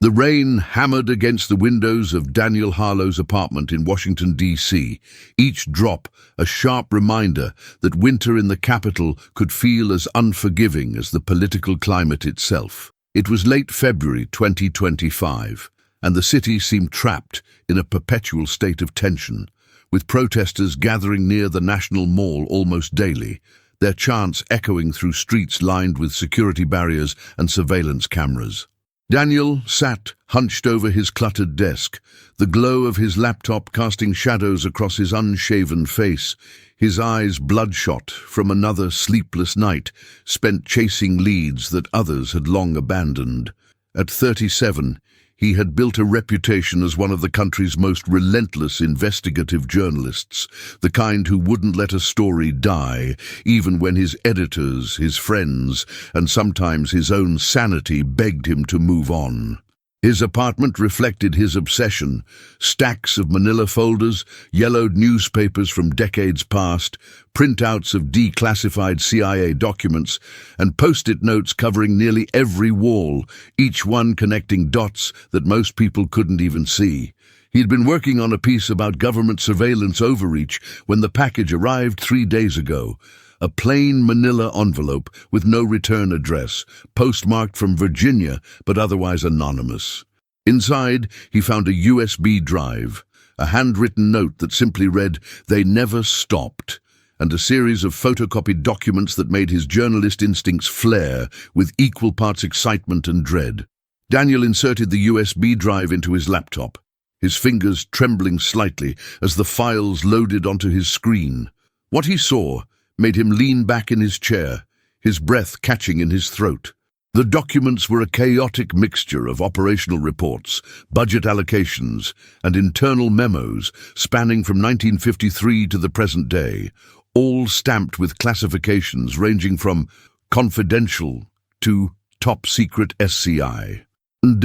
The rain hammered against the windows of Daniel Harlow's apartment in Washington, D.C., each drop a sharp reminder that winter in the capital could feel as unforgiving as the political climate itself. It was late February 2025, and the city seemed trapped in a perpetual state of tension, with protesters gathering near the National Mall almost daily, their chants echoing through streets lined with security barriers and surveillance cameras. Daniel sat hunched over his cluttered desk, the glow of his laptop casting shadows across his unshaven face, his eyes bloodshot from another sleepless night spent chasing leads that others had long abandoned. At 37, he had built a reputation as one of the country's most relentless investigative journalists, the kind who wouldn't let a story die, even when his editors, his friends, and sometimes his own sanity begged him to move on. His apartment reflected his obsession: stacks of manila folders, yellowed newspapers from decades past, printouts of declassified CIA documents, and post-it notes covering nearly every wall, each one connecting dots that most people couldn't even see. He'd been working on a piece about government surveillance overreach when the package arrived 3 days ago. A plain manila envelope with no return address, postmarked from Virginia but otherwise anonymous. Inside, he found a USB drive, a handwritten note that simply read, "They never stopped," and a series of photocopied documents that made his journalist instincts flare with equal parts excitement and dread. Daniel inserted the USB drive into his laptop, his fingers trembling slightly as the files loaded onto his screen. What he saw made him lean back in his chair, his breath catching in his throat. The documents were a chaotic mixture of operational reports, budget allocations, and internal memos spanning from 1953 to the present day, all stamped with classifications ranging from confidential to top secret SCI. And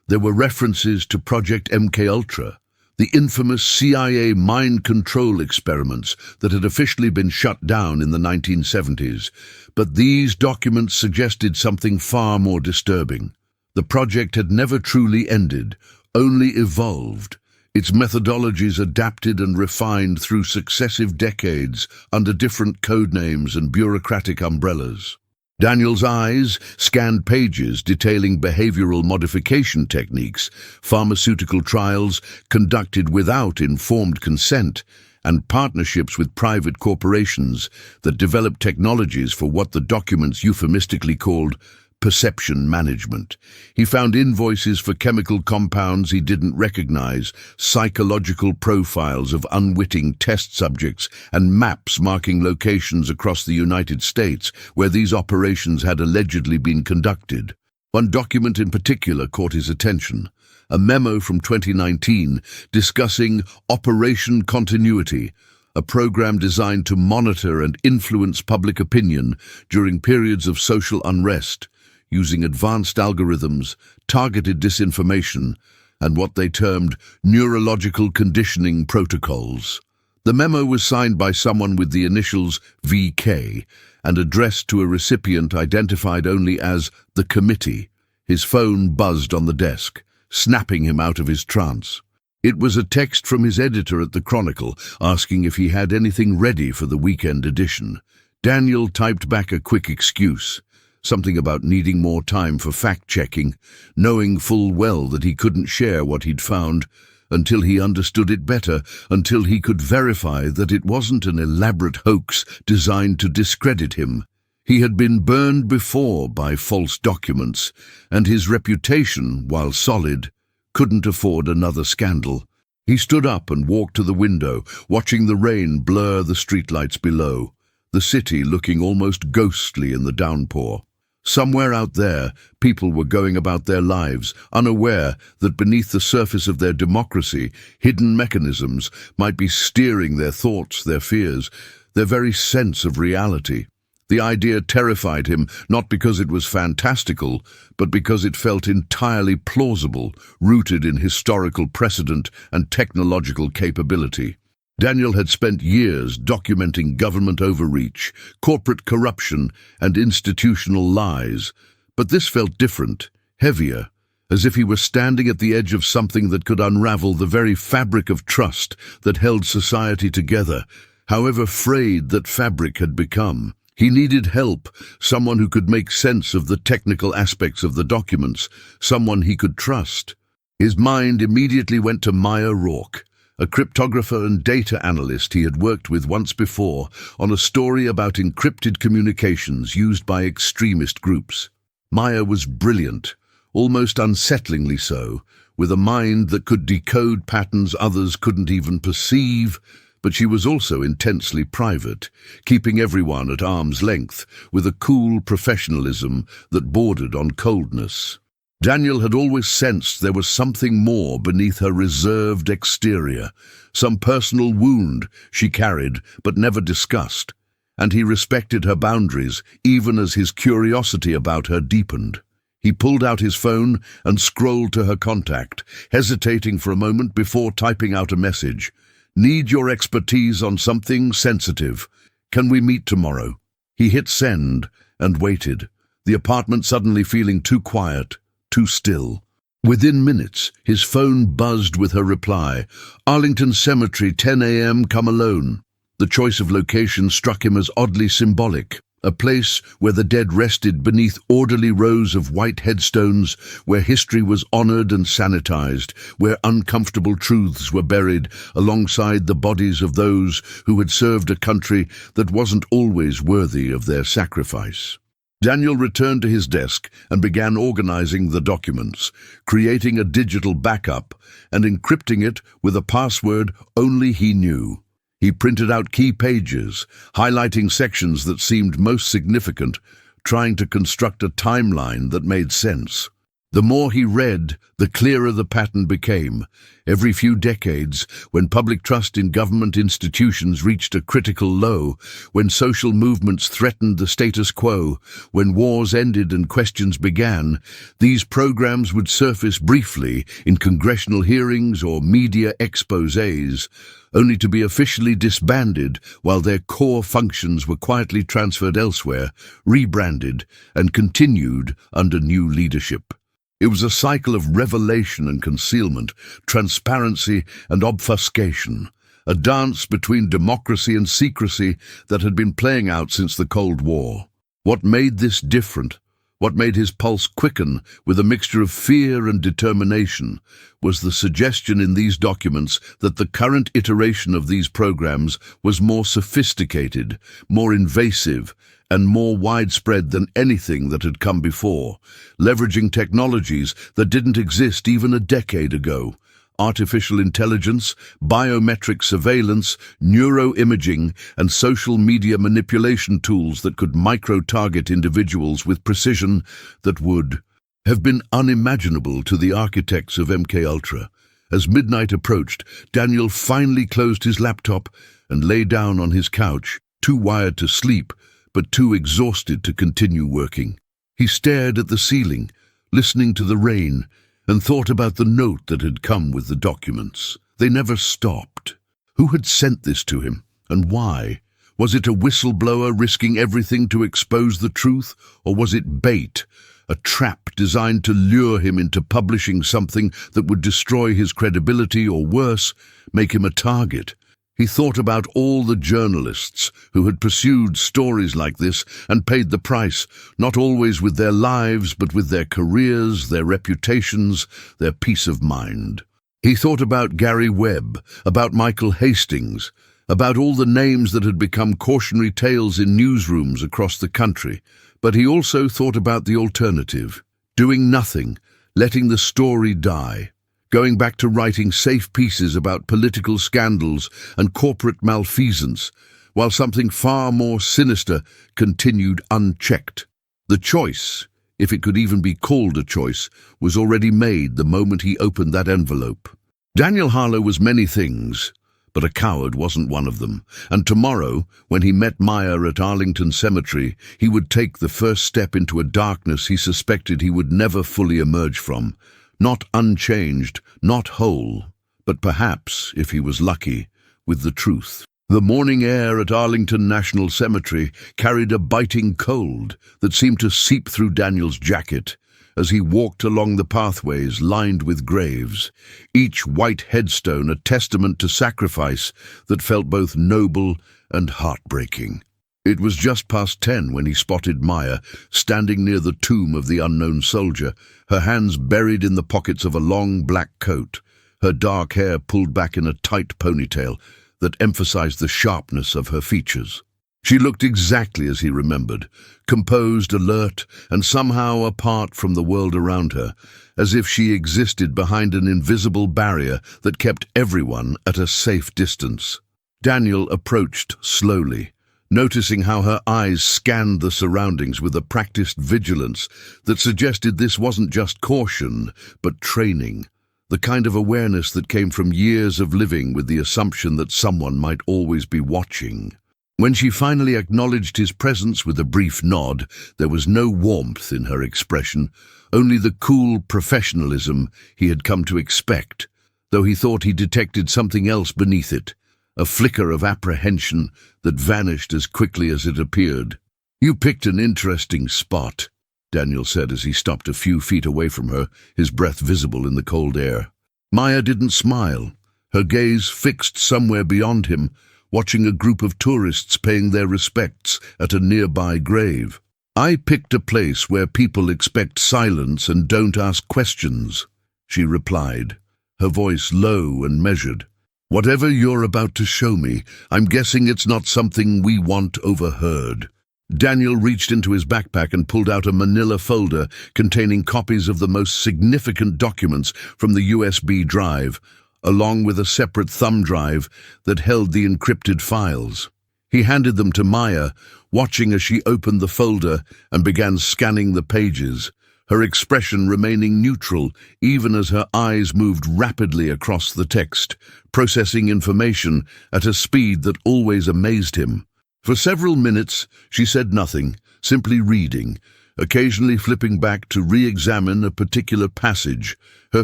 there were references to Project MKUltra, the infamous CIA mind control experiments that had officially been shut down in the 1970s. But these documents suggested something far more disturbing. The project had never truly ended, only evolved, its methodologies adapted and refined through successive decades under different code names and bureaucratic umbrellas. Daniel's eyes scanned pages detailing behavioral modification techniques, pharmaceutical trials conducted without informed consent, and partnerships with private corporations that developed technologies for what the documents euphemistically called perception management. He found invoices for chemical compounds he didn't recognize, psychological profiles of unwitting test subjects, and maps marking locations across the United States where these operations had allegedly been conducted. One document in particular caught his attention, a memo from 2019 discussing Operation Continuity, a program designed to monitor and influence public opinion during periods of social unrest, using advanced algorithms, targeted disinformation, and what they termed neurological conditioning protocols. The memo was signed by someone with the initials VK and addressed to a recipient identified only as the committee. His phone buzzed on the desk, snapping him out of his trance. It was a text from his editor at the Chronicle asking if he had anything ready for the weekend edition. Daniel typed back a quick excuse, something about needing more time for fact-checking, knowing full well that he couldn't share what he'd found until he understood it better, until he could verify that it wasn't an elaborate hoax designed to discredit him. He had been burned before by false documents, and his reputation, while solid, couldn't afford another scandal. He stood up and walked to the window, watching the rain blur the streetlights below, the city looking almost ghostly in the downpour. Somewhere out there, people were going about their lives, unaware that beneath the surface of their democracy, hidden mechanisms might be steering their thoughts, their fears, their very sense of reality. The idea terrified him, not because it was fantastical, but because it felt entirely plausible, rooted in historical precedent and technological capability. Daniel had spent years documenting government overreach, corporate corruption, and institutional lies, but this felt different, heavier, as if he were standing at the edge of something that could unravel the very fabric of trust that held society together, however frayed that fabric had become. He needed help, someone who could make sense of the technical aspects of the documents, someone he could trust. His mind immediately went to Maya Rourke, a cryptographer and data analyst he had worked with once before on a story about encrypted communications used by extremist groups. Maya was brilliant, almost unsettlingly so, with a mind that could decode patterns others couldn't even perceive, but she was also intensely private, keeping everyone at arm's length with a cool professionalism that bordered on coldness. Daniel had always sensed there was something more beneath her reserved exterior, some personal wound she carried but never discussed, and he respected her boundaries even as his curiosity about her deepened. He pulled out his phone and scrolled to her contact, hesitating for a moment before typing out a message. "Need your expertise on something sensitive. Can we meet tomorrow?" He hit send and waited, the apartment suddenly feeling too quiet, too still. Within minutes, his phone buzzed with her reply. "Arlington Cemetery, 10 a.m., come alone." The choice of location struck him as oddly symbolic. A place where the dead rested beneath orderly rows of white headstones, where history was honored and sanitized, where uncomfortable truths were buried alongside the bodies of those who had served a country that wasn't always worthy of their sacrifice. Daniel returned to his desk and began organizing the documents, creating a digital backup and encrypting it with a password only he knew. He printed out key pages, highlighting sections that seemed most significant, trying to construct a timeline that made sense. The more he read, the clearer the pattern became. Every few decades, when public trust in government institutions reached a critical low, when social movements threatened the status quo, when wars ended and questions began, these programs would surface briefly in congressional hearings or media exposés, only to be officially disbanded while their core functions were quietly transferred elsewhere, rebranded, and continued under new leadership. It was a cycle of revelation and concealment, transparency and obfuscation, a dance between democracy and secrecy that had been playing out since the Cold War. What made this different, what made his pulse quicken with a mixture of fear and determination, was the suggestion in these documents that the current iteration of these programs was more sophisticated, more invasive, and more widespread than anything that had come before, leveraging technologies that didn't exist even a decade ago. Artificial intelligence, biometric surveillance, neuroimaging, and social media manipulation tools that could micro-target individuals with precision that would have been unimaginable to the architects of MKUltra. As midnight approached, Daniel finally closed his laptop and lay down on his couch, too wired to sleep, but too exhausted to continue working. He stared at the ceiling, listening to the rain, and thought about the note that had come with the documents. They never stopped. Who had sent this to him, and why? Was it a whistleblower risking everything to expose the truth, or was it bait, a trap designed to lure him into publishing something that would destroy his credibility or worse, make him a target? He thought about all the journalists who had pursued stories like this and paid the price, not always with their lives, but with their careers, their reputations, their peace of mind. He thought about Gary Webb, about Michael Hastings, about all the names that had become cautionary tales in newsrooms across the country. But he also thought about the alternative, doing nothing, letting the story die. Going back to writing safe pieces about political scandals and corporate malfeasance, while something far more sinister continued unchecked. The choice, if it could even be called a choice, was already made the moment he opened that envelope. Daniel Harlow was many things, but a coward wasn't one of them, and tomorrow, when he met Maya at Arlington Cemetery, he would take the first step into a darkness he suspected he would never fully emerge from. Not unchanged, not whole, but perhaps, if he was lucky, with the truth. The morning air at Arlington National Cemetery carried a biting cold that seemed to seep through Daniel's jacket, as he walked along the pathways lined with graves, each white headstone a testament to sacrifice that felt both noble and heartbreaking. It was just past 10 when he spotted Maya standing near the tomb of the unknown soldier, her hands buried in the pockets of a long black coat, her dark hair pulled back in a tight ponytail that emphasized the sharpness of her features. She looked exactly as he remembered, composed, alert, and somehow apart from the world around her, as if she existed behind an invisible barrier that kept everyone at a safe distance. Daniel approached slowly, noticing how her eyes scanned the surroundings with a practiced vigilance that suggested this wasn't just caution, but training, the kind of awareness that came from years of living with the assumption that someone might always be watching. When she finally acknowledged his presence with a brief nod, there was no warmth in her expression, only the cool professionalism he had come to expect, though he thought he detected something else beneath it, a flicker of apprehension that vanished as quickly as it appeared. "You picked an interesting spot," Daniel said as he stopped a few feet away from her, his breath visible in the cold air. Maya didn't smile, her gaze fixed somewhere beyond him, watching a group of tourists paying their respects at a nearby grave. "I picked a place where people expect silence and don't ask questions," she replied, her voice low and measured. "Whatever you're about to show me, I'm guessing it's not something we want overheard." Daniel reached into his backpack and pulled out a manila folder containing copies of the most significant documents from the USB drive, along with a separate thumb drive that held the encrypted files. He handed them to Maya, watching as she opened the folder and began scanning the pages, her expression remaining neutral even as her eyes moved rapidly across the text, processing information at a speed that always amazed him. For several minutes, she said nothing, simply reading, occasionally flipping back to re-examine a particular passage, her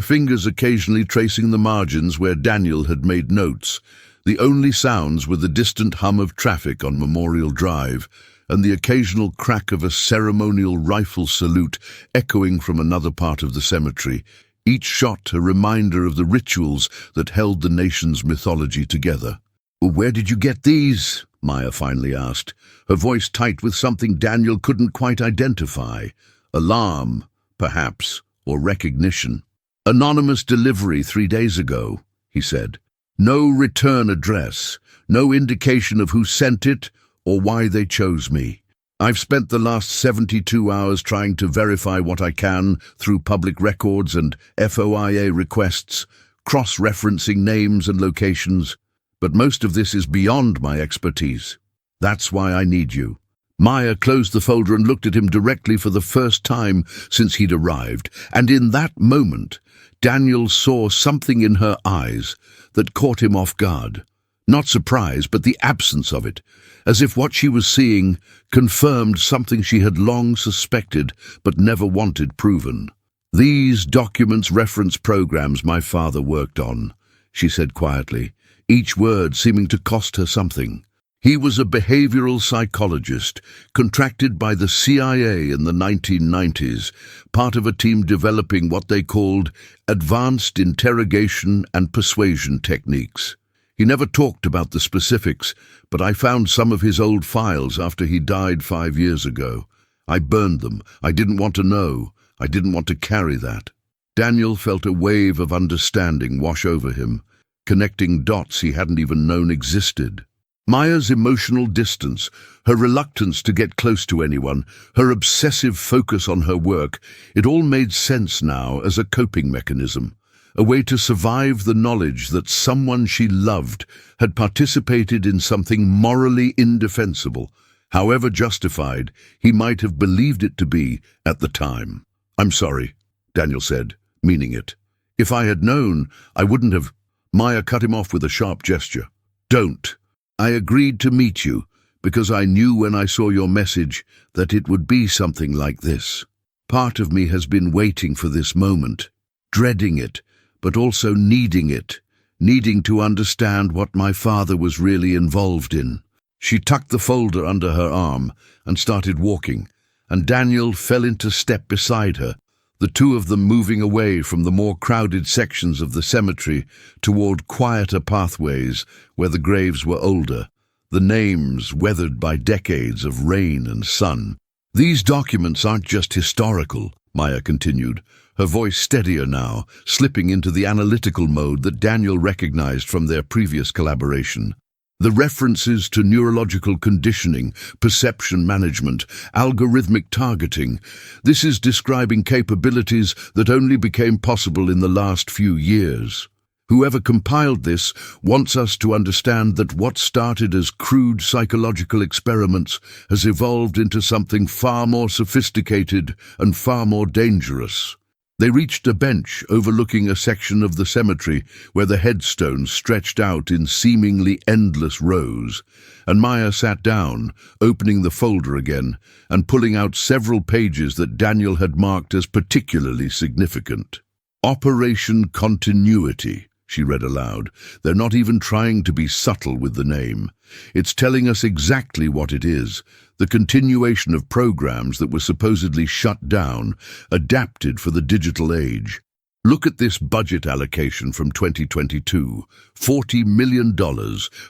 fingers occasionally tracing the margins where Daniel had made notes. The only sounds were the distant hum of traffic on Memorial Drive and the occasional crack of a ceremonial rifle salute echoing from another part of the cemetery, each shot a reminder of the rituals that held the nation's mythology together. "Well, where did you get these?" Maya finally asked, her voice tight with something Daniel couldn't quite identify. Alarm, perhaps, or recognition. "Anonymous delivery 3 days ago," he said. "No return address, no indication of who sent it or why they chose me. I've spent the last 72 hours trying to verify what I can through public records and FOIA requests, cross-referencing names and locations, but most of this is beyond my expertise. That's why I need you." Maya closed the folder and looked at him directly for the first time since he'd arrived, and in that moment, Daniel saw something in her eyes that caught him off guard. Not surprise, but the absence of it, as if what she was seeing confirmed something she had long suspected but never wanted proven. "These documents reference programs my father worked on," she said quietly, each word seeming to cost her something. "He was a behavioral psychologist, contracted by the CIA in the 1990s, part of a team developing what they called advanced interrogation and persuasion techniques. He never talked about the specifics, but I found some of his old files after he died 5 years ago. I burned them. I didn't want to know. I didn't want to carry that." Daniel felt a wave of understanding wash over him, connecting dots he hadn't even known existed. Maya's emotional distance, her reluctance to get close to anyone, her obsessive focus on her work, it all made sense now as a coping mechanism, a way to survive the knowledge that someone she loved had participated in something morally indefensible, however justified he might have believed it to be at the time. "I'm sorry," Daniel said, meaning it. "If I had known, I wouldn't have—" Maya cut him off with a sharp gesture. "Don't. I agreed to meet you because I knew when I saw your message that it would be something like this. Part of me has been waiting for this moment, dreading it, but also needing it, needing to understand what my father was really involved in." She tucked the folder under her arm and started walking, and Daniel fell into step beside her, the two of them moving away from the more crowded sections of the cemetery toward quieter pathways where the graves were older, the names weathered by decades of rain and sun. These documents aren't just historical, Maya continued, her voice steadier now, slipping into the analytical mode that Daniel recognized from their previous collaboration. The references to neurological conditioning, perception management, algorithmic targeting, this is describing capabilities that only became possible in the last few years. Whoever compiled this wants us to understand that what started as crude psychological experiments has evolved into something far more sophisticated and far more dangerous. They reached a bench overlooking a section of the cemetery where the headstones stretched out in seemingly endless rows, and Maya sat down, opening the folder again and pulling out several pages that Daniel had marked as particularly significant. Operation Continuity, she read aloud. They're not even trying to be subtle with the name. It's telling us exactly what it is. The continuation of programs that were supposedly shut down, adapted for the digital age. Look at this budget allocation from 2022, $40 million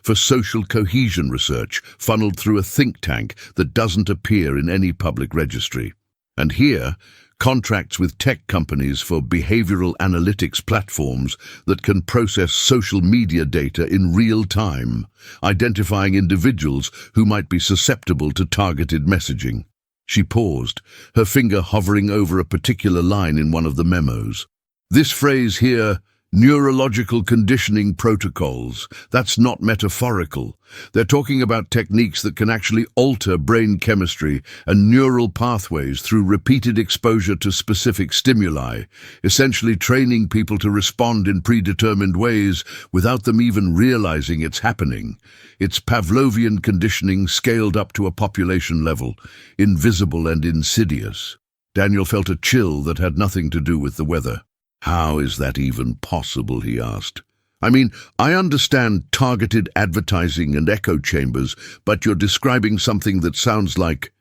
for social cohesion research funneled through a think tank that doesn't appear in any public registry. And here, contracts with tech companies for behavioral analytics platforms that can process social media data in real time, identifying individuals who might be susceptible to targeted messaging. She paused, her finger hovering over a particular line in one of the memos. This phrase here, neurological conditioning protocols, that's not metaphorical. They're talking about techniques that can actually alter brain chemistry and neural pathways through repeated exposure to specific stimuli, essentially training people to respond in predetermined ways without them even realizing it's happening. It's Pavlovian conditioning scaled up to a population level, invisible and insidious. Daniel felt a chill that had nothing to do with the weather. How is that even possible, he asked. I mean, I understand targeted advertising and echo chambers, but you're describing something that sounds like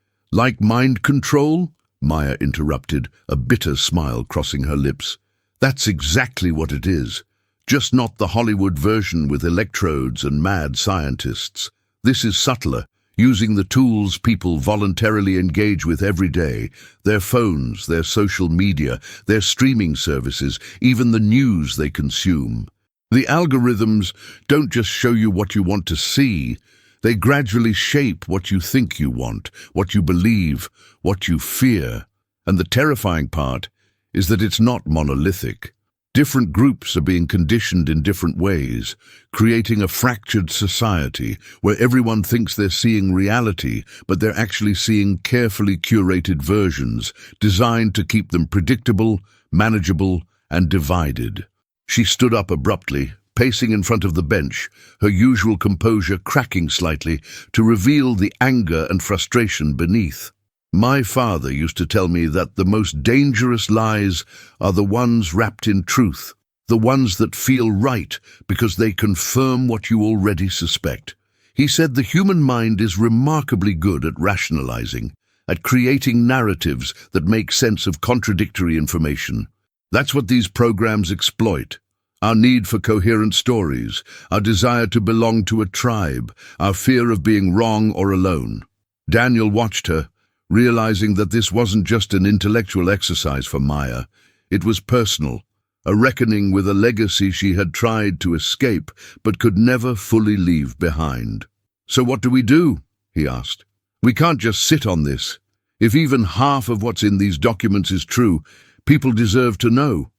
mind control? Maya interrupted, a bitter smile crossing her lips. That's exactly what it is. Just not the Hollywood version with electrodes and mad scientists. This is subtler, using the tools people voluntarily engage with every day, their phones, their social media, their streaming services, even the news they consume. The algorithms don't just show you what you want to see, they gradually shape what you think you want, what you believe, what you fear. And the terrifying part is that it's not monolithic. Different groups are being conditioned in different ways, creating a fractured society where everyone thinks they're seeing reality, but they're actually seeing carefully curated versions designed to keep them predictable, manageable, and divided. She stood up abruptly, pacing in front of the bench, her usual composure cracking slightly to reveal the anger and frustration beneath. My father used to tell me that the most dangerous lies are the ones wrapped in truth, the ones that feel right because they confirm what you already suspect. He said the human mind is remarkably good at rationalizing, at creating narratives that make sense of contradictory information. That's what these programs exploit. Our need for coherent stories, our desire to belong to a tribe, our fear of being wrong or alone. Daniel watched her, realizing that this wasn't just an intellectual exercise for Maya. It was personal, a reckoning with a legacy she had tried to escape but could never fully leave behind. So what do we do? He asked. We can't just sit on this. If even half of what's in these documents is true, people deserve to know.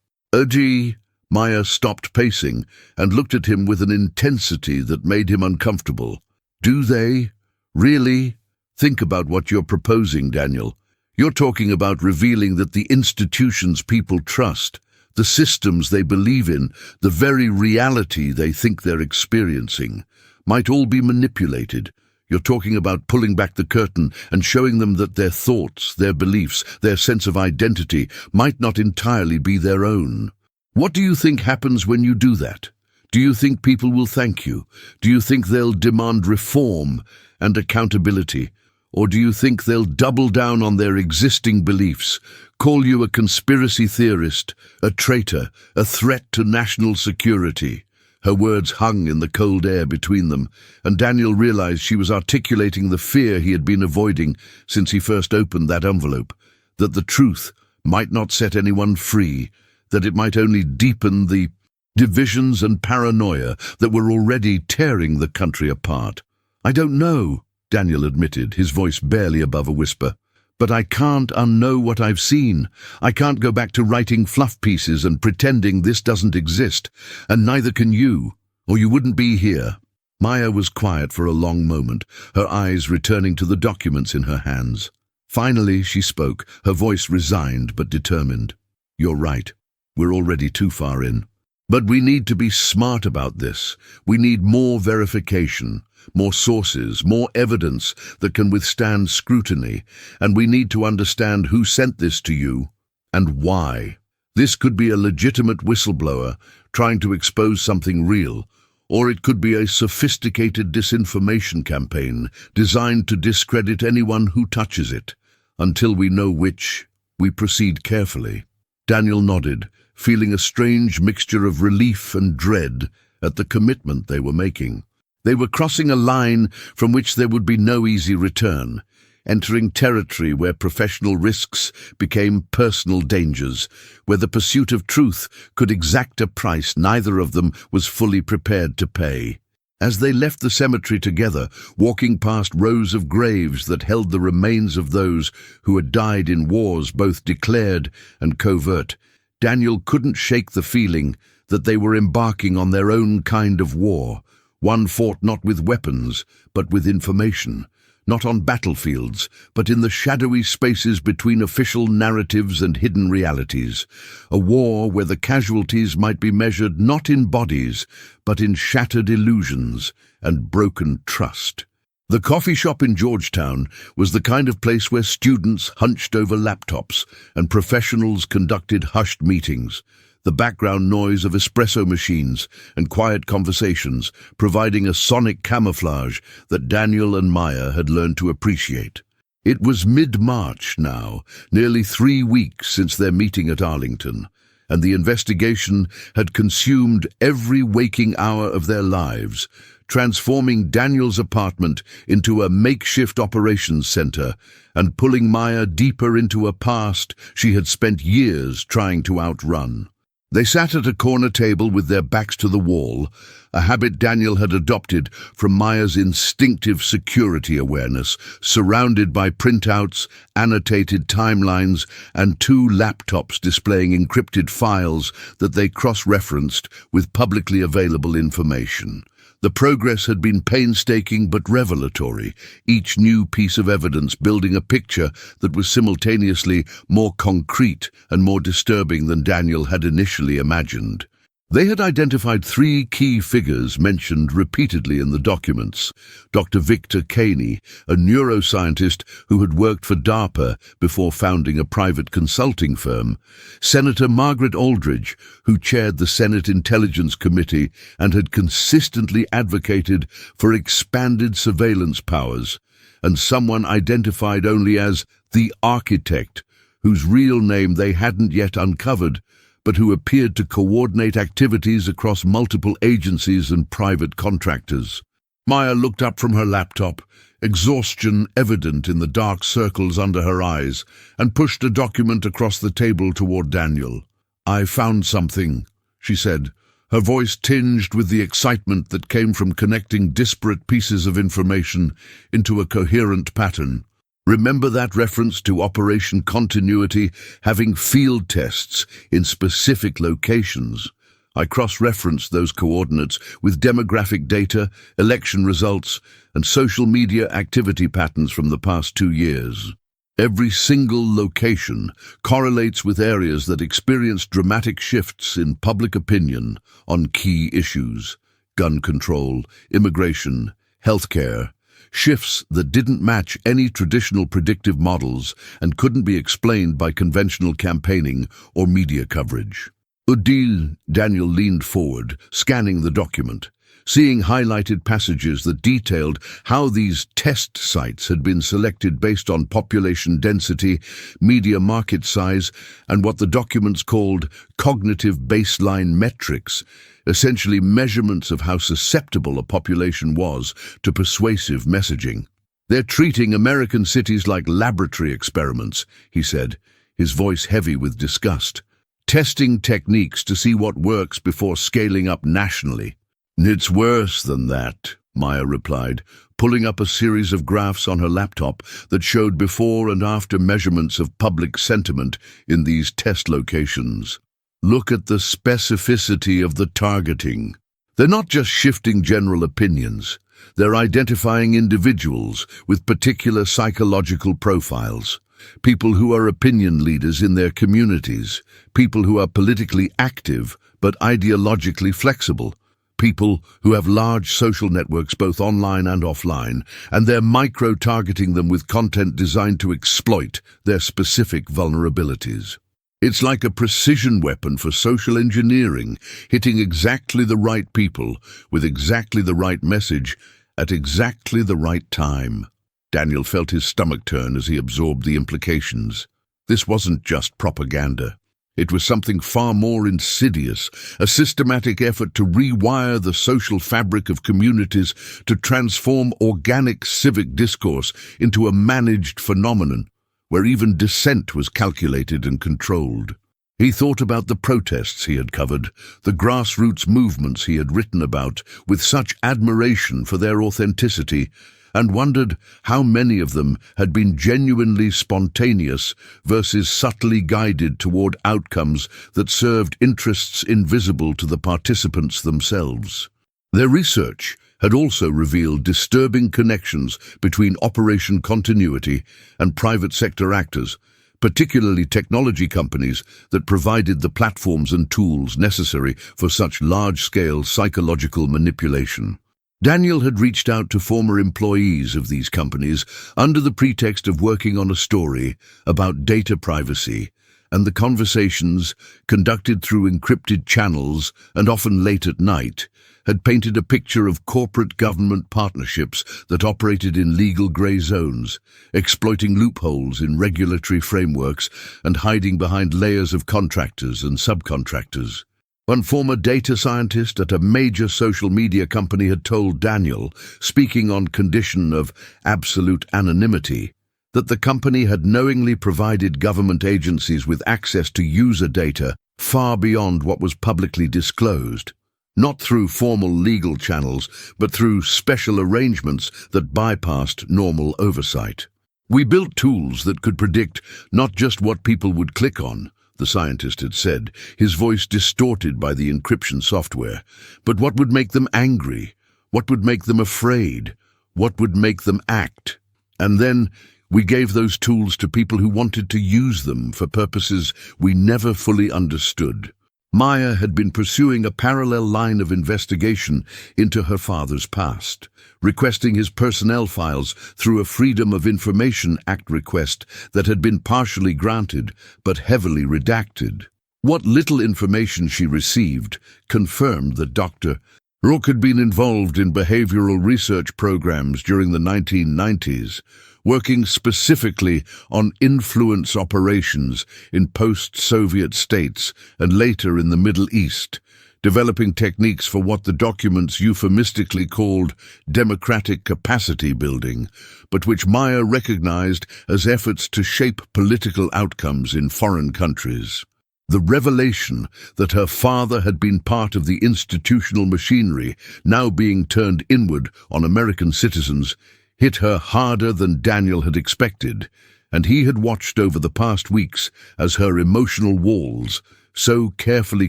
Gee, Maya stopped pacing and looked at him with an intensity that made him uncomfortable. Do they? Really? Think about what you're proposing, Daniel. You're talking about revealing that the institutions people trust, the systems they believe in, the very reality they think they're experiencing, might all be manipulated. You're talking about pulling back the curtain and showing them that their thoughts, their beliefs, their sense of identity might not entirely be their own. What do you think happens when you do that? Do you think people will thank you? Do you think they'll demand reform and accountability? Or do you think they'll double down on their existing beliefs, call you a conspiracy theorist, a traitor, a threat to national security? Her words hung in the cold air between them, and Daniel realized she was articulating the fear he had been avoiding since he first opened that envelope, that the truth might not set anyone free, that it might only deepen the divisions and paranoia that were already tearing the country apart. "I don't know," Daniel admitted, his voice barely above a whisper. "But I can't unknow what I've seen. I can't go back to writing fluff pieces and pretending this doesn't exist, and neither can you, or you wouldn't be here." Maya was quiet for a long moment, her eyes returning to the documents in her hands. Finally, she spoke, her voice resigned but determined. "You're right. We're already too far in. But we need to be smart about this. We need more verification, more sources, more evidence that can withstand scrutiny, and we need to understand who sent this to you and why. This could be a legitimate whistleblower trying to expose something real, or it could be a sophisticated disinformation campaign designed to discredit anyone who touches it. Until we know which, we proceed carefully." Daniel nodded, feeling a strange mixture of relief and dread at the commitment they were making. They were crossing a line from which there would be no easy return, entering territory where professional risks became personal dangers, where the pursuit of truth could exact a price neither of them was fully prepared to pay. As they left the cemetery together, walking past rows of graves that held the remains of those who had died in wars both declared and covert, Daniel couldn't shake the feeling that they were embarking on their own kind of war, one fought not with weapons, but with information, not on battlefields, but in the shadowy spaces between official narratives and hidden realities, a war where the casualties might be measured not in bodies, but in shattered illusions and broken trust. The coffee shop in Georgetown was the kind of place where students hunched over laptops and professionals conducted hushed meetings, the background noise of espresso machines and quiet conversations providing a sonic camouflage that Daniel and Maya had learned to appreciate. It was mid-March now, nearly 3 weeks since their meeting at Arlington, and the investigation had consumed every waking hour of their lives, transforming Daniel's apartment into a makeshift operations center and pulling Maya deeper into a past she had spent years trying to outrun. They sat at a corner table with their backs to the wall, a habit Daniel had adopted from Maya's instinctive security awareness, surrounded by printouts, annotated timelines, and 2 laptops displaying encrypted files that they cross-referenced with publicly available information. The progress had been painstaking but revelatory, each new piece of evidence building a picture that was simultaneously more concrete and more disturbing than Daniel had initially imagined. They had identified 3 key figures mentioned repeatedly in the documents: Dr. Victor Caney, a neuroscientist who had worked for DARPA before founding a private consulting firm; Senator Margaret Aldridge, who chaired the Senate Intelligence Committee and had consistently advocated for expanded surveillance powers; and someone identified only as the Architect, whose real name they hadn't yet uncovered, but who appeared to coordinate activities across multiple agencies and private contractors. Maya looked up from her laptop, exhaustion evident in the dark circles under her eyes, and pushed a document across the table toward Daniel. "I found something," she said, her voice tinged with the excitement that came from connecting disparate pieces of information into a coherent pattern. Remember that reference to Operation Continuity having field tests in specific locations? I cross-referenced those coordinates with demographic data, election results, and social media activity patterns from the past 2 years. Every single location correlates with areas that experienced dramatic shifts in public opinion on key issues: gun control, immigration, healthcare, shifts that didn't match any traditional predictive models and couldn't be explained by conventional campaigning or media coverage. Odile, Daniel leaned forward, scanning the document. seeing highlighted passages that detailed how these test sites had been selected based on population density, media market size, and what the documents called cognitive baseline metrics, essentially measurements of how susceptible a population was to persuasive messaging. "They're treating American cities like laboratory experiments," he said, his voice heavy with disgust. "Testing techniques to see what works before scaling up nationally." "It's worse than that," Maya replied, pulling up a series of graphs on her laptop that showed before and after measurements of public sentiment in these test locations. "Look at the specificity of the targeting. They're not just shifting general opinions. They're identifying individuals with particular psychological profiles. People who are opinion leaders in their communities, people who are politically active but ideologically flexible, people who have large social networks both online and offline, and they're micro-targeting them with content designed to exploit their specific vulnerabilities. It's like a precision weapon for social engineering, hitting exactly the right people with exactly the right message at exactly the right time." Daniel felt his stomach turn as he absorbed the implications. This wasn't just propaganda. It was something far more insidious, a systematic effort to rewire the social fabric of communities, to transform organic civic discourse into a managed phenomenon, where even dissent was calculated and controlled. He thought about the protests he had covered, the grassroots movements he had written about with such admiration for their authenticity, and wondered how many of them had been genuinely spontaneous versus subtly guided toward outcomes that served interests invisible to the participants themselves. Their research had also revealed disturbing connections between operation continuity and private sector actors, particularly technology companies that provided the platforms and tools necessary for such large-scale psychological manipulation. Daniel had reached out to former employees of these companies under the pretext of working on a story about data privacy, and the conversations, conducted through encrypted channels and often late at night, had painted a picture of corporate government partnerships that operated in legal grey zones, exploiting loopholes in regulatory frameworks and hiding behind layers of contractors and subcontractors. One former data scientist at a major social media company had told Daniel, speaking on condition of absolute anonymity, that the company had knowingly provided government agencies with access to user data far beyond what was publicly disclosed, not through formal legal channels, but through special arrangements that bypassed normal oversight. "We built tools that could predict not just what people would click on," the scientist had said, his voice distorted by the encryption software, "but what would make them angry, what would make them afraid, what would make them act. And then we gave those tools to people who wanted to use them for purposes we never fully understood." Maya had been pursuing a parallel line of investigation into her father's past, requesting his personnel files through a Freedom of Information Act request that had been partially granted but heavily redacted. What little information she received confirmed that Dr. Rook had been involved in behavioral research programs during the 1990s, working specifically on influence operations in post-Soviet states and later in the Middle East, developing techniques for what the documents euphemistically called democratic capacity building, but which Maya recognized as efforts to shape political outcomes in foreign countries. The revelation that her father had been part of the institutional machinery now being turned inward on American citizens hit her harder than Daniel had expected, and he had watched over the past weeks as her emotional walls, so carefully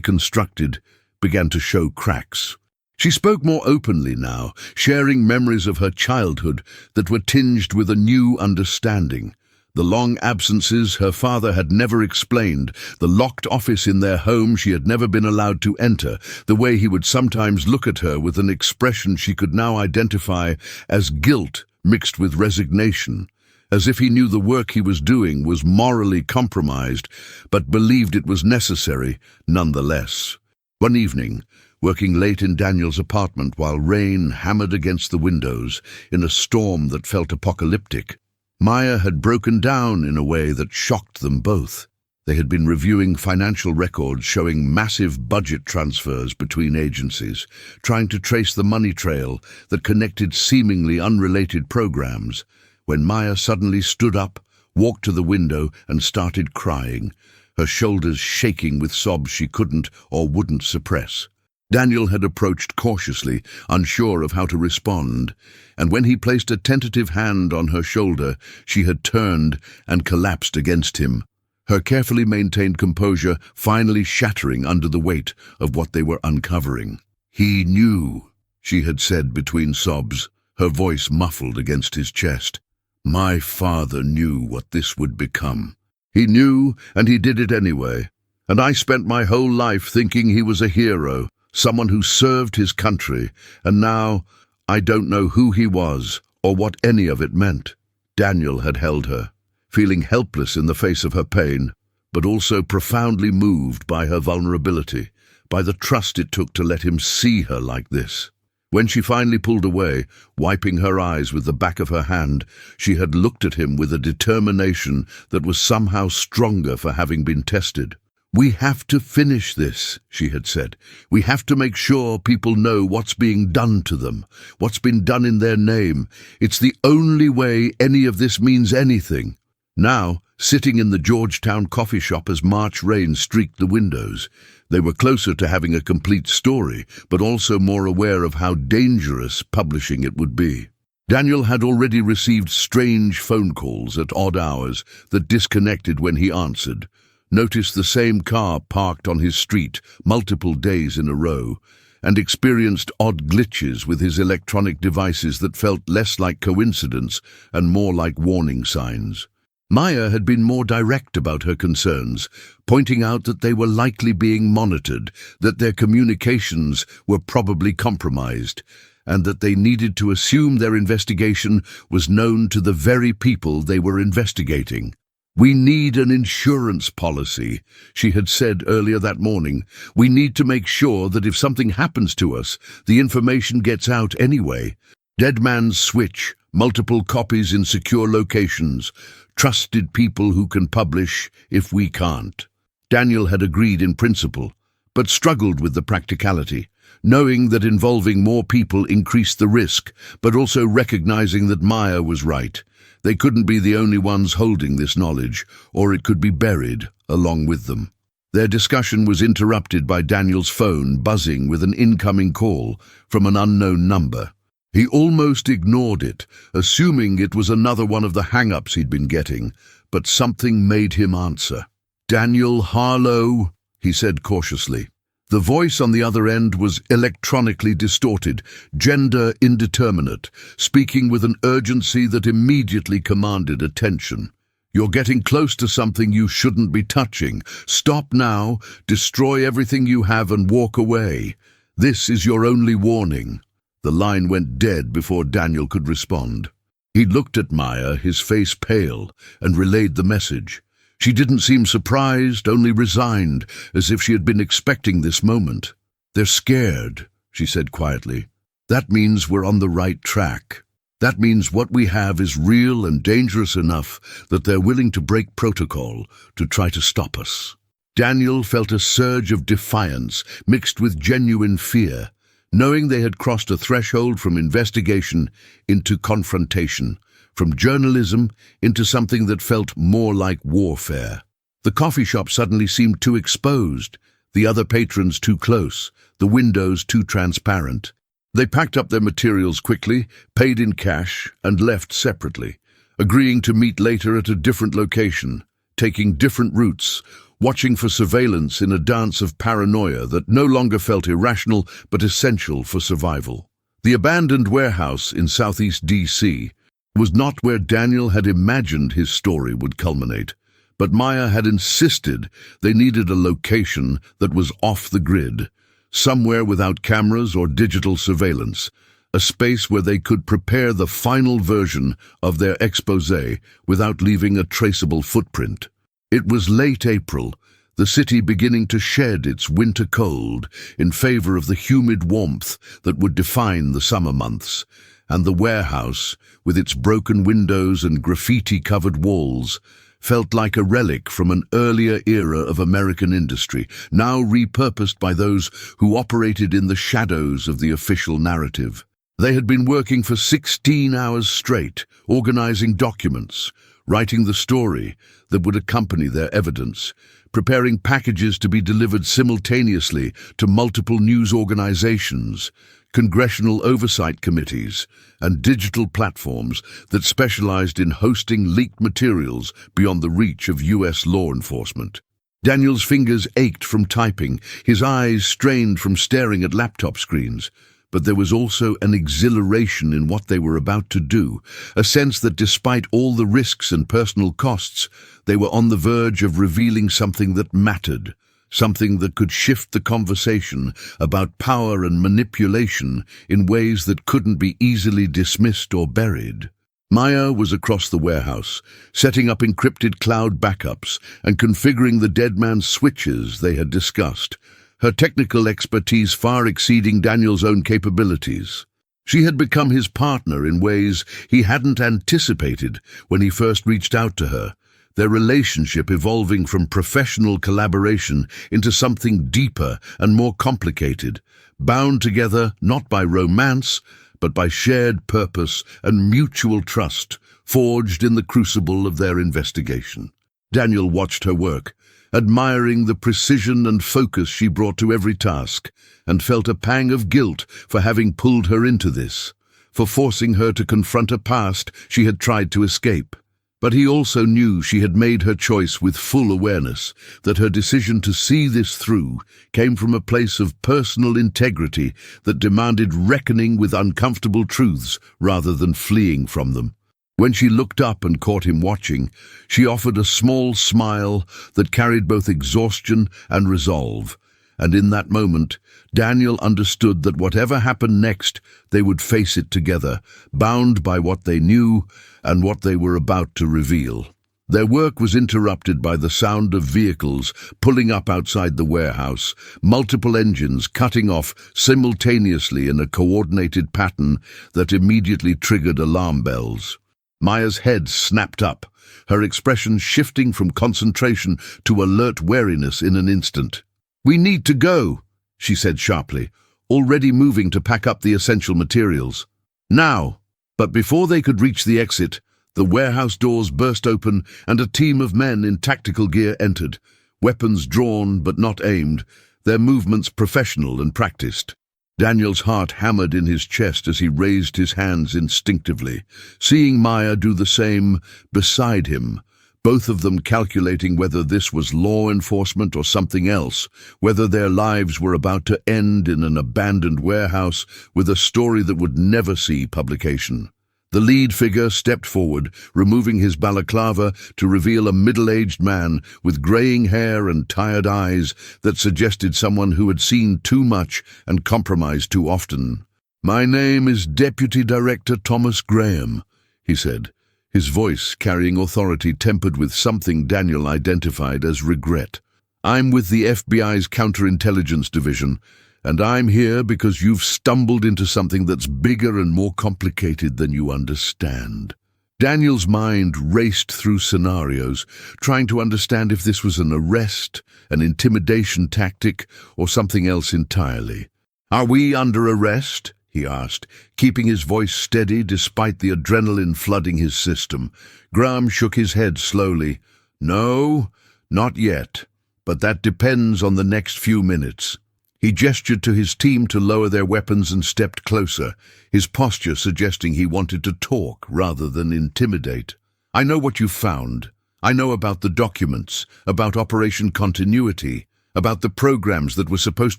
constructed, began to show cracks. She spoke more openly now, sharing memories of her childhood that were tinged with a new understanding. The long absences her father had never explained, the locked office in their home she had never been allowed to enter, the way he would sometimes look at her with an expression she could now identify as guilt mixed with resignation, as if he knew the work he was doing was morally compromised, but believed it was necessary nonetheless. One evening, working late in Daniel's apartment while rain hammered against the windows in a storm that felt apocalyptic, Maya had broken down in a way that shocked them both. They had been reviewing financial records showing massive budget transfers between agencies, trying to trace the money trail that connected seemingly unrelated programs, when Maya suddenly stood up, walked to the window and started crying, her shoulders shaking with sobs she couldn't or wouldn't suppress. Daniel had approached cautiously, unsure of how to respond, and when he placed a tentative hand on her shoulder, she had turned and collapsed against him, her carefully maintained composure finally shattering under the weight of what they were uncovering. "He knew," she had said between sobs, her voice muffled against his chest. "My father knew what this would become. He knew, and he did it anyway. And I spent my whole life thinking he was a hero, someone who served his country, and now I don't know who he was or what any of it meant." Daniel had held her, feeling helpless in the face of her pain, but also profoundly moved by her vulnerability, by the trust it took to let him see her like this. When she finally pulled away, wiping her eyes with the back of her hand, she had looked at him with a determination that was somehow stronger for having been tested. "We have to finish this," she had said. "We have to make sure people know what's being done to them, what's been done in their name. It's the only way any of this means anything." Now, sitting in the Georgetown coffee shop as March rain streaked the windows, they were closer to having a complete story, but also more aware of how dangerous publishing it would be. Daniel had already received strange phone calls at odd hours that disconnected when he answered, noticed the same car parked on his street multiple days in a row, and experienced odd glitches with his electronic devices that felt less like coincidence and more like warning signs. Maya had been more direct about her concerns, pointing out that they were likely being monitored, that their communications were probably compromised, and that they needed to assume their investigation was known to the very people they were investigating. "We need an insurance policy," she had said earlier that morning. "We need to make sure that if something happens to us, the information gets out anyway. Dead man's switch, multiple copies in secure locations, trusted people who can publish if we can't." Daniel had agreed in principle, but struggled with the practicality, knowing that involving more people increased the risk, but also recognizing that Maya was right. They couldn't be the only ones holding this knowledge, or it could be buried along with them. Their discussion was interrupted by Daniel's phone buzzing with an incoming call from an unknown number. He almost ignored it, assuming it was another one of the hang-ups he'd been getting, but something made him answer. "Daniel Harlow," he said cautiously. The voice on the other end was electronically distorted, gender indeterminate, speaking with an urgency that immediately commanded attention. "You're getting close to something you shouldn't be touching. Stop now, destroy everything you have and walk away. This is your only warning." The line went dead before Daniel could respond. He looked at Maya, his face pale, and relayed the message. She didn't seem surprised, only resigned, as if she had been expecting this moment. "They're scared," she said quietly. "That means we're on the right track. That means what we have is real and dangerous enough that they're willing to break protocol to try to stop us." Daniel felt a surge of defiance mixed with genuine fear, knowing they had crossed a threshold from investigation into confrontation, from journalism into something that felt more like warfare. The coffee shop suddenly seemed too exposed, the other patrons too close, the windows too transparent. They packed up their materials quickly, paid in cash, and left separately, agreeing to meet later at a different location, taking different routes, watching for surveillance in a dance of paranoia that no longer felt irrational but essential for survival. The abandoned warehouse in southeast D.C. was not where Daniel had imagined his story would culminate, but Maya had insisted they needed a location that was off the grid, somewhere without cameras or digital surveillance, a space where they could prepare the final version of their exposé without leaving a traceable footprint. It was late April, the city beginning to shed its winter cold in favor of the humid warmth that would define the summer months, and the warehouse, with its broken windows and graffiti-covered walls, felt like a relic from an earlier era of American industry, now repurposed by those who operated in the shadows of the official narrative. They had been working for 16 hours straight, organizing documents, writing the story that would accompany their evidence, preparing packages to be delivered simultaneously to multiple news organizations, congressional oversight committees, and digital platforms that specialized in hosting leaked materials beyond the reach of U.S. law enforcement. Daniel's fingers ached from typing, his eyes strained from staring at laptop screens. But there was also an exhilaration in what they were about to do, a sense that despite all the risks and personal costs, they were on the verge of revealing something that mattered, something that could shift the conversation about power and manipulation in ways that couldn't be easily dismissed or buried. Maya was across the warehouse, setting up encrypted cloud backups and configuring the dead man's switches they had discussed, her technical expertise far exceeding Daniel's own capabilities. She had become his partner in ways he hadn't anticipated when he first reached out to her, their relationship evolving from professional collaboration into something deeper and more complicated, bound together not by romance, but by shared purpose and mutual trust, forged in the crucible of their investigation. Daniel watched her work, admiring the precision and focus she brought to every task, and felt a pang of guilt for having pulled her into this, for forcing her to confront a past she had tried to escape. But he also knew she had made her choice with full awareness, that her decision to see this through came from a place of personal integrity that demanded reckoning with uncomfortable truths rather than fleeing from them. When she looked up and caught him watching, she offered a small smile that carried both exhaustion and resolve, and in that moment, Daniel understood that whatever happened next, they would face it together, bound by what they knew and what they were about to reveal. Their work was interrupted by the sound of vehicles pulling up outside the warehouse, multiple engines cutting off simultaneously in a coordinated pattern that immediately triggered alarm bells. Maya's head snapped up, her expression shifting from concentration to alert wariness in an instant. "We need to go," she said sharply, already moving to pack up the essential materials. "Now!" But before they could reach the exit, the warehouse doors burst open and a team of men in tactical gear entered, weapons drawn but not aimed, their movements professional and practiced. Daniel's heart hammered in his chest as he raised his hands instinctively, seeing Maya do the same beside him, both of them calculating whether this was law enforcement or something else, whether their lives were about to end in an abandoned warehouse with a story that would never see publication. The lead figure stepped forward, removing his balaclava to reveal a middle-aged man with graying hair and tired eyes that suggested someone who had seen too much and compromised too often. "My name is Deputy Director Thomas Graham," he said, his voice carrying authority tempered with something Daniel identified as regret. "I'm with the FBI's Counterintelligence Division, and I'm here because you've stumbled into something that's bigger and more complicated than you understand." Daniel's mind raced through scenarios, trying to understand if this was an arrest, an intimidation tactic, or something else entirely. "Are we under arrest?" he asked, keeping his voice steady despite the adrenaline flooding his system. Graham shook his head slowly. "No, not yet, but that depends on the next few minutes." He gestured to his team to lower their weapons and stepped closer, his posture suggesting he wanted to talk rather than intimidate. "I know what you found. I know about the documents, about Operation Continuity, about the programs that were supposed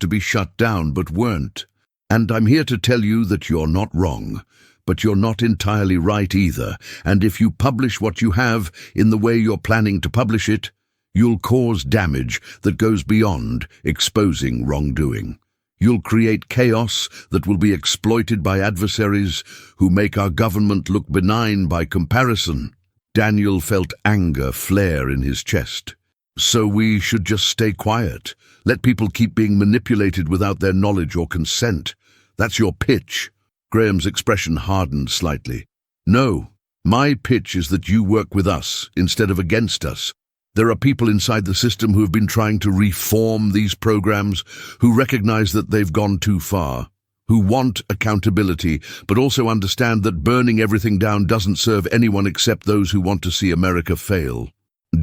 to be shut down but weren't. And I'm here to tell you that you're not wrong, but you're not entirely right either, and if you publish what you have in the way you're planning to publish it, you'll cause damage that goes beyond exposing wrongdoing. You'll create chaos that will be exploited by adversaries who make our government look benign by comparison." Daniel felt anger flare in his chest. So we should just stay quiet, let people keep being manipulated without their knowledge or consent. That's your pitch. Graham's expression hardened slightly. No, my pitch is that you work with us instead of against us. There are people inside the system who have been trying to reform these programs, who recognize that they've gone too far, who want accountability, but also understand that burning everything down doesn't serve anyone except those who want to see America fail.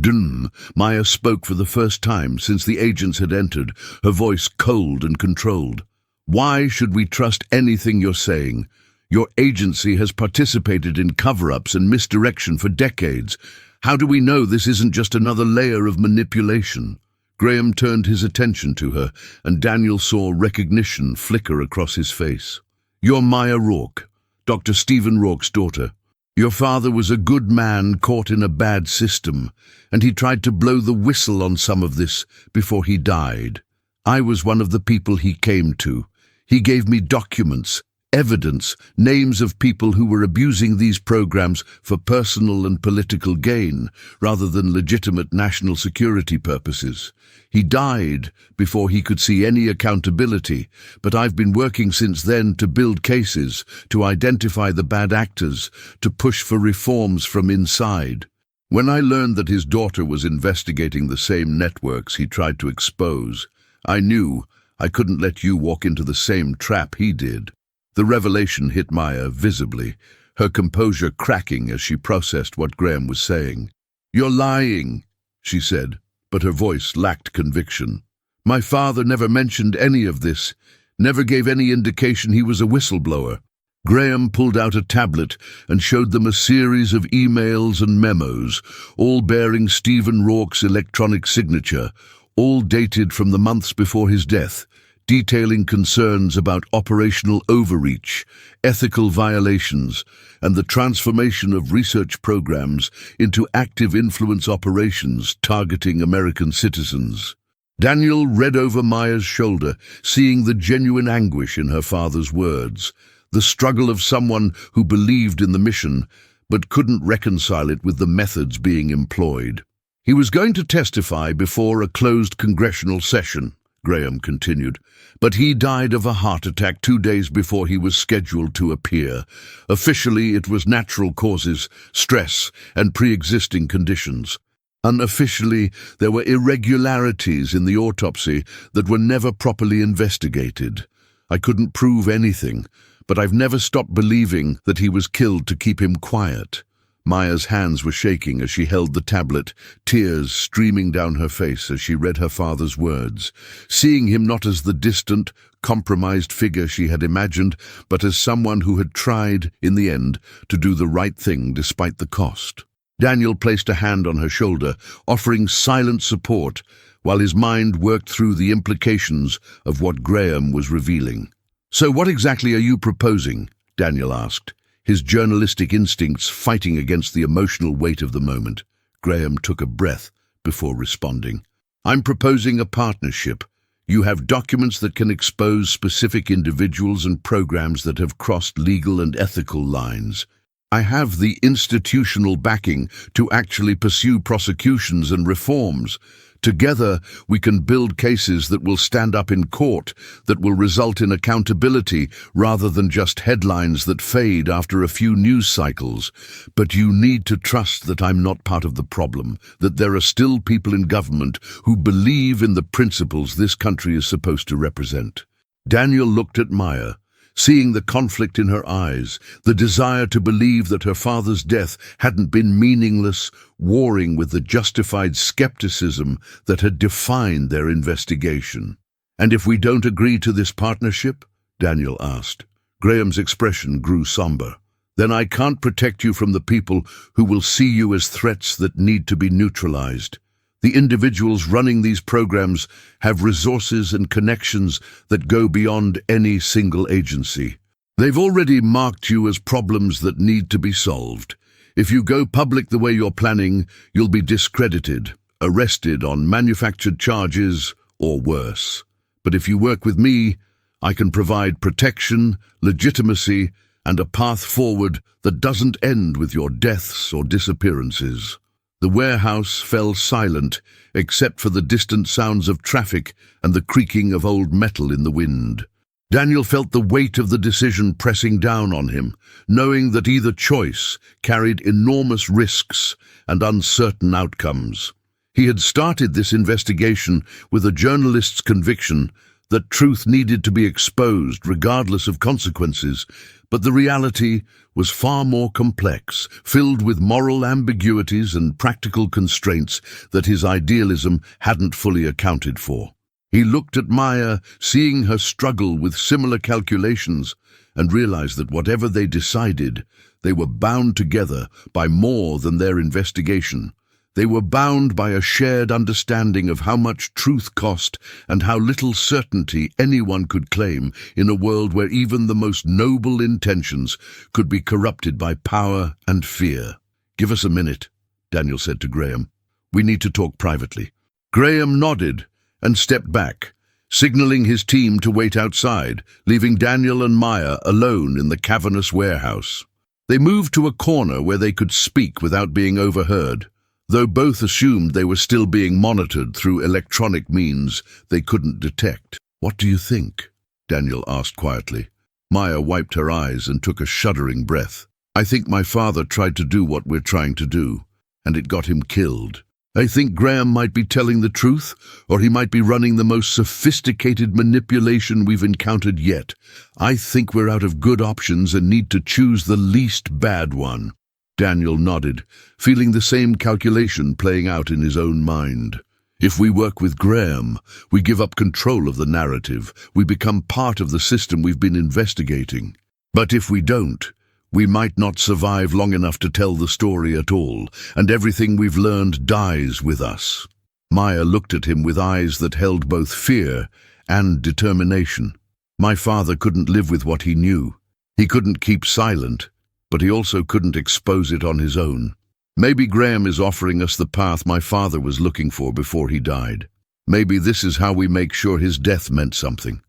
Dun, Maya spoke for the first time since the agents had entered, her voice cold and controlled. Why should we trust anything you're saying? Your agency has participated in cover-ups and misdirection for decades. How do we know this isn't just another layer of manipulation? Graham turned his attention to her, and Daniel saw recognition flicker across his face. You're Maya Rourke, Dr. Stephen Rourke's daughter. Your father was a good man caught in a bad system, and he tried to blow the whistle on some of this before he died. I was one of the people he came to. He gave me documents, evidence, names of people who were abusing these programs for personal and political gain, rather than legitimate national security purposes. He died before he could see any accountability, but I've been working since then to build cases, to identify the bad actors, to push for reforms from inside. When I learned that his daughter was investigating the same networks he tried to expose, I knew I couldn't let you walk into the same trap he did. The revelation hit Maya visibly, her composure cracking as she processed what Graham was saying. You're lying, she said, but her voice lacked conviction. My father never mentioned any of this, never gave any indication he was a whistleblower. Graham pulled out a tablet and showed them a series of emails and memos, all bearing Stephen Rourke's electronic signature, all dated from the months before his death, detailing concerns about operational overreach, ethical violations, and the transformation of research programs into active influence operations targeting American citizens. Daniel read over Maya's shoulder, seeing the genuine anguish in her father's words, the struggle of someone who believed in the mission but couldn't reconcile it with the methods being employed. He was going to testify before a closed congressional session, Graham continued, but he died of a heart attack 2 days before he was scheduled to appear. Officially, it was natural causes, stress, and pre-existing conditions. Unofficially, there were irregularities in the autopsy that were never properly investigated. I couldn't prove anything, but I've never stopped believing that he was killed to keep him quiet. Maya's hands were shaking as she held the tablet, tears streaming down her face as she read her father's words, seeing him not as the distant, compromised figure she had imagined, but as someone who had tried, in the end, to do the right thing despite the cost. Daniel placed a hand on her shoulder, offering silent support, while his mind worked through the implications of what Graham was revealing. So what exactly are you proposing? Daniel asked, his journalistic instincts fighting against the emotional weight of the moment. Graham took a breath before responding. I'm proposing a partnership. You have documents that can expose specific individuals and programs that have crossed legal and ethical lines. I have the institutional backing to actually pursue prosecutions and reforms. Together, we can build cases that will stand up in court, that will result in accountability rather than just headlines that fade after a few news cycles. But you need to trust that I'm not part of the problem, that there are still people in government who believe in the principles this country is supposed to represent. Daniel looked at Maya, seeing the conflict in her eyes, the desire to believe that her father's death hadn't been meaningless, warring with the justified skepticism that had defined their investigation. And if we don't agree to this partnership? Daniel asked. Graham's expression grew somber. Then I can't protect you from the people who will see you as threats that need to be neutralized. The individuals running these programs have resources and connections that go beyond any single agency. They've already marked you as problems that need to be solved. If you go public the way you're planning, you'll be discredited, arrested on manufactured charges, or worse. But if you work with me, I can provide protection, legitimacy, and a path forward that doesn't end with your deaths or disappearances. The warehouse fell silent, except for the distant sounds of traffic and the creaking of old metal in the wind. Daniel felt the weight of the decision pressing down on him, knowing that either choice carried enormous risks and uncertain outcomes. He had started this investigation with a journalist's conviction that truth needed to be exposed regardless of consequences, but the reality was far more complex, filled with moral ambiguities and practical constraints that his idealism hadn't fully accounted for. He looked at Maya, seeing her struggle with similar calculations, and realized that whatever they decided, they were bound together by more than their investigation. They were bound by a shared understanding of how much truth cost and how little certainty anyone could claim in a world where even the most noble intentions could be corrupted by power and fear. "Give us a minute," Daniel said to Graham. "We need to talk privately." Graham nodded and stepped back, signaling his team to wait outside, leaving Daniel and Maya alone in the cavernous warehouse. They moved to a corner where they could speak without being overheard. Though both assumed they were still being monitored through electronic means they couldn't detect. "What do you think?" Daniel asked quietly. Maya wiped her eyes and took a shuddering breath. "I think my father tried to do what we're trying to do, and it got him killed. I think Graham might be telling the truth, or he might be running the most sophisticated manipulation we've encountered yet. I think we're out of good options and need to choose the least bad one." Daniel nodded, feeling the same calculation playing out in his own mind. "If we work with Graham, we give up control of the narrative. We become part of the system we've been investigating. But if we don't, we might not survive long enough to tell the story at all, and everything we've learned dies with us." Maya looked at him with eyes that held both fear and determination. "My father couldn't live with what he knew. He couldn't keep silent, but he also couldn't expose it on his own. Maybe Graham is offering us the path my father was looking for before he died. Maybe this is how we make sure his death meant something."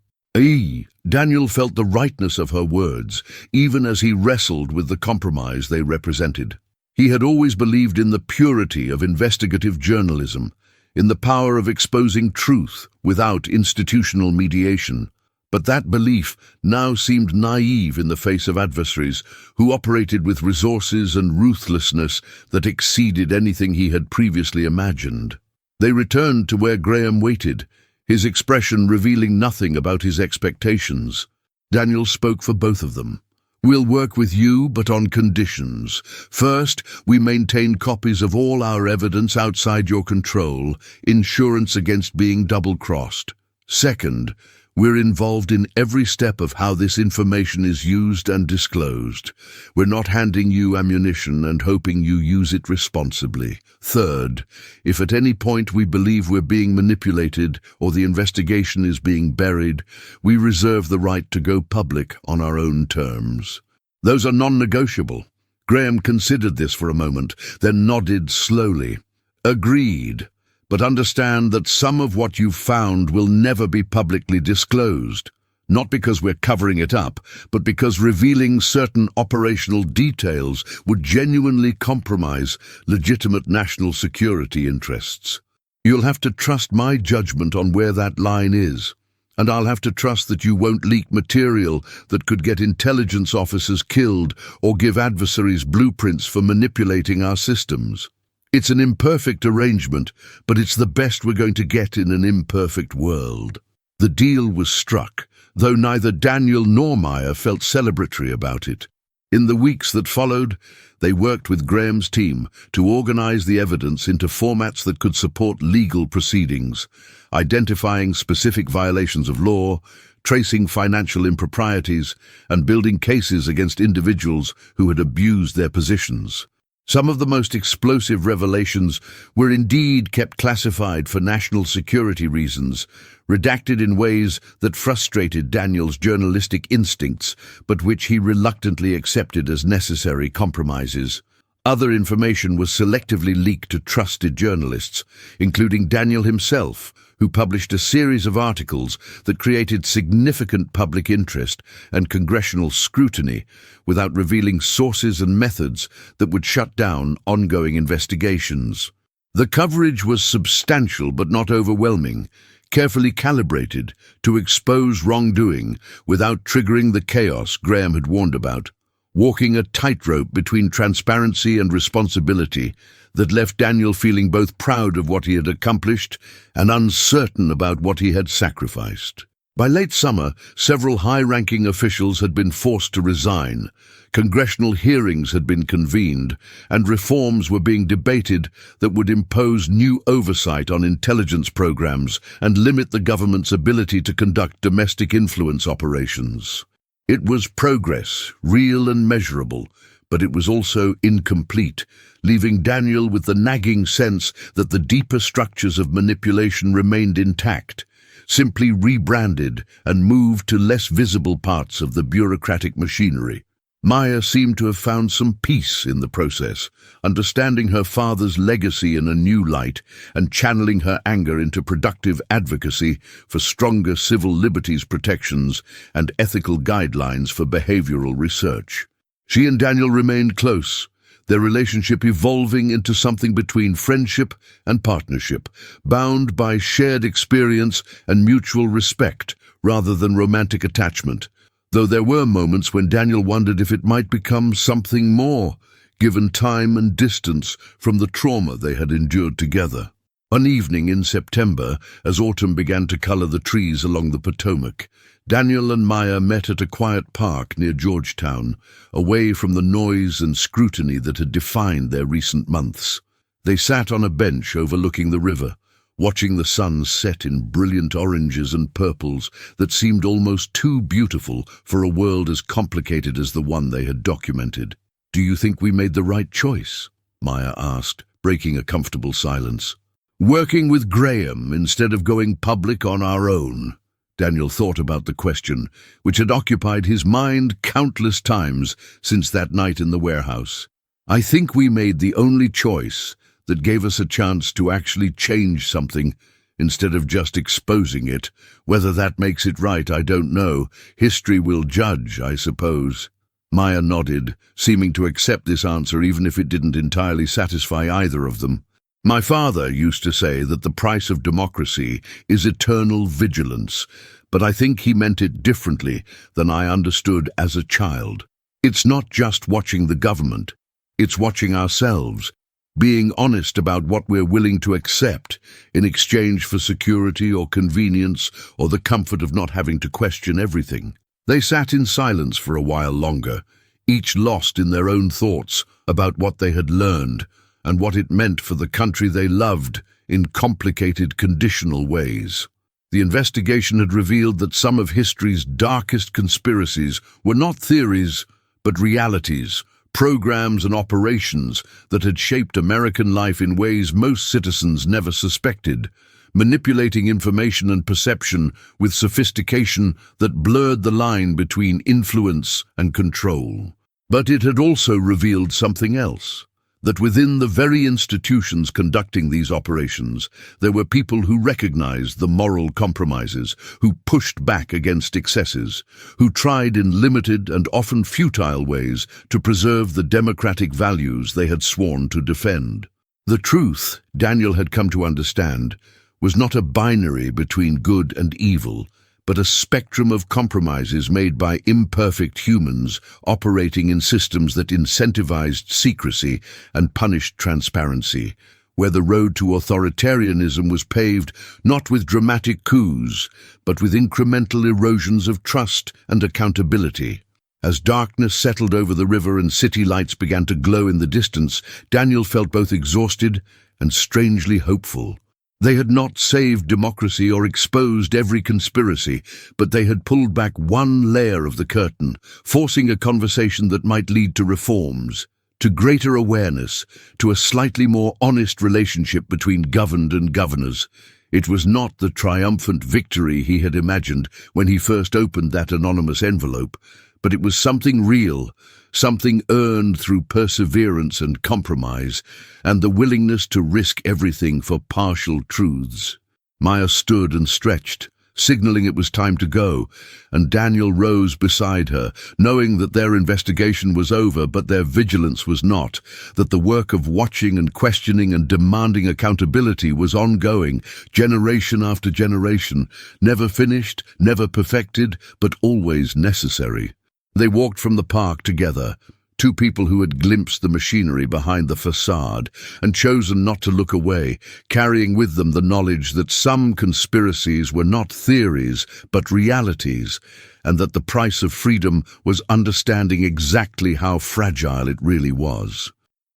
Daniel felt the rightness of her words, even as he wrestled with the compromise they represented. He had always believed in the purity of investigative journalism, in the power of exposing truth without institutional mediation. But that belief now seemed naive in the face of adversaries who operated with resources and ruthlessness that exceeded anything he had previously imagined. They returned to where Graham waited, his expression revealing nothing about his expectations. Daniel spoke for both of them. "We'll work with you, but on conditions. First, we maintain copies of all our evidence outside your control, insurance against being double-crossed. Second, we're involved in every step of how this information is used and disclosed. We're not handing you ammunition and hoping you use it responsibly. Third, if at any point we believe we're being manipulated or the investigation is being buried, we reserve the right to go public on our own terms." "Those are non-negotiable." Graham considered this for a moment, then nodded slowly. "Agreed. But understand that some of what you've found will never be publicly disclosed, not because we're covering it up, but because revealing certain operational details would genuinely compromise legitimate national security interests. You'll have to trust my judgment on where that line is, and I'll have to trust that you won't leak material that could get intelligence officers killed or give adversaries blueprints for manipulating our systems. It's an imperfect arrangement, but it's the best we're going to get in an imperfect world." The deal was struck, though neither Daniel nor Maya felt celebratory about it. In the weeks that followed, they worked with Graham's team to organize the evidence into formats that could support legal proceedings, identifying specific violations of law, tracing financial improprieties, and building cases against individuals who had abused their positions. Some of the most explosive revelations were indeed kept classified for national security reasons, redacted in ways that frustrated Daniel's journalistic instincts, but which he reluctantly accepted as necessary compromises. Other information was selectively leaked to trusted journalists, including Daniel himself, who published a series of articles that created significant public interest and congressional scrutiny without revealing sources and methods that would shut down ongoing investigations. The coverage was substantial but not overwhelming, carefully calibrated to expose wrongdoing without triggering the chaos Graham had warned about, walking a tightrope between transparency and responsibility that left Daniel feeling both proud of what he had accomplished and uncertain about what he had sacrificed. By late summer, several high-ranking officials had been forced to resign, congressional hearings had been convened, and reforms were being debated that would impose new oversight on intelligence programs and limit the government's ability to conduct domestic influence operations. It was progress, real and measurable, but it was also incomplete, leaving Daniel with the nagging sense that the deeper structures of manipulation remained intact, simply rebranded and moved to less visible parts of the bureaucratic machinery. Maya seemed to have found some peace in the process, understanding her father's legacy in a new light and channeling her anger into productive advocacy for stronger civil liberties protections and ethical guidelines for behavioral research. She and Daniel remained close, their relationship evolving into something between friendship and partnership, bound by shared experience and mutual respect rather than romantic attachment, though there were moments when Daniel wondered if it might become something more, given time and distance from the trauma they had endured together. One evening in September, as autumn began to color the trees along the Potomac, Daniel and Maya met at a quiet park near Georgetown, away from the noise and scrutiny that had defined their recent months. They sat on a bench overlooking the river, watching the sun set in brilliant oranges and purples that seemed almost too beautiful for a world as complicated as the one they had documented. "Do you think we made the right choice?" Maya asked, breaking a comfortable silence. "Working with Graham instead of going public on our own." Daniel thought about the question, which had occupied his mind countless times since that night in the warehouse. "I think we made the only choice that gave us a chance to actually change something instead of just exposing it. Whether that makes it right, I don't know. History will judge, I suppose." Maya nodded, seeming to accept this answer even if it didn't entirely satisfy either of them. "My father used to say that the price of democracy is eternal vigilance, but I think he meant it differently than I understood as a child. It's not just watching the government, it's watching ourselves, being honest about what we're willing to accept in exchange for security or convenience or the comfort of not having to question everything." They sat in silence for a while longer, each lost in their own thoughts about what they had learned and what it meant for the country they loved in complicated, conditional ways. The investigation had revealed that some of history's darkest conspiracies were not theories, but realities, programs and operations that had shaped American life in ways most citizens never suspected, manipulating information and perception with sophistication that blurred the line between influence and control. But it had also revealed something else, that within the very institutions conducting these operations, there were people who recognized the moral compromises, who pushed back against excesses, who tried in limited and often futile ways to preserve the democratic values they had sworn to defend. The truth, Daniel had come to understand, was not a binary between good and evil, but a spectrum of compromises made by imperfect humans operating in systems that incentivized secrecy and punished transparency, where the road to authoritarianism was paved not with dramatic coups, but with incremental erosions of trust and accountability. As darkness settled over the river and city lights began to glow in the distance, Daniel felt both exhausted and strangely hopeful. They had not saved democracy or exposed every conspiracy, but they had pulled back one layer of the curtain, forcing a conversation that might lead to reforms, to greater awareness, to a slightly more honest relationship between governed and governors. It was not the triumphant victory he had imagined when he first opened that anonymous envelope, but it was something real, something earned through perseverance and compromise, and the willingness to risk everything for partial truths. Maya stood and stretched, signaling it was time to go, and Daniel rose beside her, knowing that their investigation was over but their vigilance was not, that the work of watching and questioning and demanding accountability was ongoing, generation after generation, never finished, never perfected, but always necessary. They walked from the park together, two people who had glimpsed the machinery behind the facade and chosen not to look away, carrying with them the knowledge that some conspiracies were not theories but realities, and that the price of freedom was understanding exactly how fragile it really was.